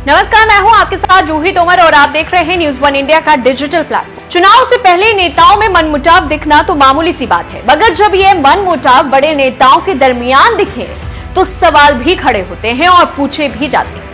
नमस्कार, मैं हूं आपके साथ जूही तोमर और आप देख रहे हैं न्यूज वन इंडिया का डिजिटल प्लेटफॉर्म। चुनाव से पहले नेताओं में मनमुटाव दिखना तो मामूली सी बात है, मगर जब ये मनमुटाव बड़े नेताओं के दरमियान दिखे तो सवाल भी खड़े होते हैं और पूछे भी जाते हैं।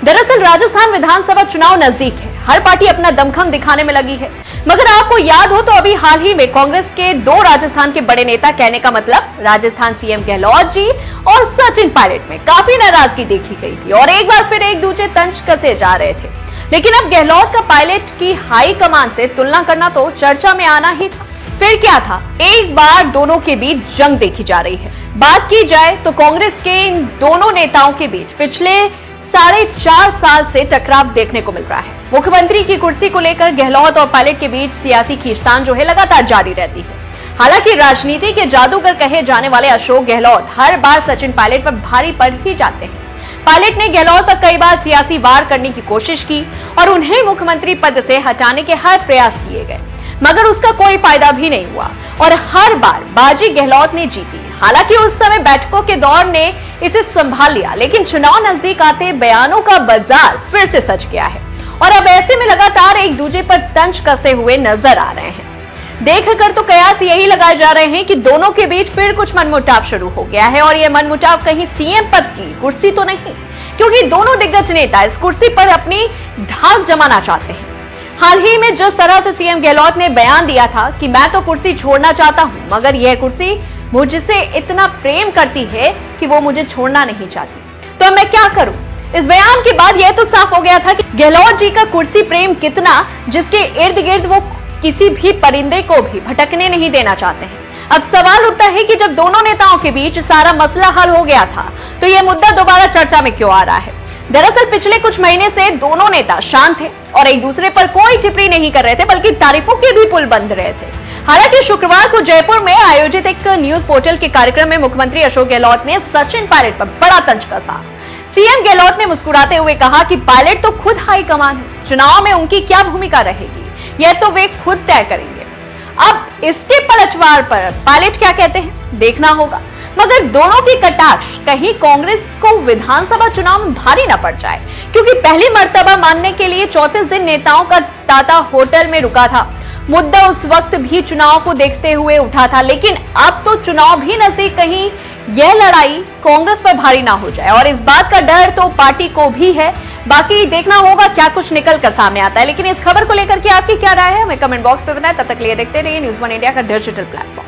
दरअसल राजस्थान विधानसभा चुनाव नजदीक है, हर पार्टी अपना दमखम दिखाने में लगी है। मगर आपको याद हो तो अभी हाल ही में कांग्रेस के दो राजस्थान के बड़े नेता, कहने का मतलब राजस्थान सीएम गहलोत जी और सचिन पायलट में काफी नाराजगी देखी गई थी और एक बार फिर एक दूसरे तंज कसे जा रहे थे। लेकिन अब गहलोत का पायलट की हाई कमान से तुलना करना तो चर्चा में आना ही था। फिर क्या था, एक बार दोनों के बीच जंग देखी जा रही है। बात की जाए तो कांग्रेस के इन दोनों नेताओं के बीच पिछले 4.5 साल से टकराव देखने को मिल रहा है। मुख्यमंत्री की कुर्सी को लेकर गहलोत और पायलट के बीच सियासी खींचतान जो है लगातार जारी रहती है। हालांकि राजनीति के जादूगर कहे जाने वाले अशोक गहलोत हर बार सचिन पायलट पर भारी पड़ ही जाते हैं। पायलट ने गहलोत पर कई बार सियासी वार करने की कोशिश की और उन्हें मुख्यमंत्री पद से हटाने के हर प्रयास किए गए, मगर उसका कोई फायदा भी नहीं हुआ और हर बार बाजी गहलोत ने जीती। हालांकि उस समय बैठकों के दौर ने इसे संभाल लिया, लेकिन चुनाव नजदीक आते बयानों का बाजार फिर से सज गया है और अब ऐसे में लगातार एक दूसरे पर तंज कसते हुए नजर आ रहे हैं। देखकर तो कयास यही लगाए जा रहे हैं कि दोनों के बीच फिर कुछ मनमुटाव शुरू हो गया है और यह मनमुटाव कहीं सीएम पद की कुर्सी तो नहीं, क्योंकि दोनों दिग्गज नेता इस कुर्सी पर अपनी धाक जमाना चाहते हैं। हाल ही में जिस तरह से सीएम गहलोत ने बयान दिया था कि मैं तो कुर्सी छोड़ना चाहता हूं, मगर यह कुर्सी मुझसे इतना प्रेम करती है कि वो मुझे छोड़ना नहीं चाहती, तो मैं क्या करूं। इस बयान के बाद यह तो साफ हो गया था कि गहलोत जी का कुर्सी प्रेम कितना, जिसके इर्द गिर्द वो किसी भी परिंदे को भी भटकने नहीं देना चाहते हैं। अब सवाल उठता है कि जब दोनों नेताओं के बीच सारा मसला हल हो गया था तो यह मुद्दा दोबारा चर्चा में क्यों आ रहा है। दरअसल पिछले कुछ महीने से दोनों नेता शांत थे और एक दूसरे पर कोई टिप्पणी नहीं कर रहे थे, बल्कि तारीफों के भी पुल बंध रहे थे। हालांकि शुक्रवार को जयपुर में आयोजित एक न्यूज पोर्टल के कार्यक्रम में मुख्यमंत्री अशोक गहलोत ने सचिन पायलट पर बड़ा तंज कसा। सीएम गहलोत ने मुस्कुराते हुए कहा कि पायलट तो खुद हाईकमान है, चुनाव में उनकी क्या भूमिका रहेगी यह तो वे खुद तय करेंगे। अब इसके पलटवार पर पायलट क्या कहते हैं देखना होगा, मगर दोनों की कटाक्ष कहीं कांग्रेस को विधानसभा चुनाव में भारी न पड़ जाए, क्योंकि पहली मर्तबा मानने के लिए 34 दिन नेताओं का ताता होटल में रुका था। मुद्दा उस वक्त भी चुनाव को देखते हुए उठा था, लेकिन अब तो चुनाव भी नजदीक, कहीं यह लड़ाई कांग्रेस पर भारी ना हो जाए, और इस बात का डर तो पार्टी को भी है। बाकी देखना होगा क्या कुछ निकल कर सामने आता है। लेकिन इस खबर को लेकर के आपकी क्या राय है, हमें कमेंट बॉक्स पे बताएं। तब तक लिए देखते रहिए न्यूज वन इंडिया का डिजिटल प्लेटफॉर्म।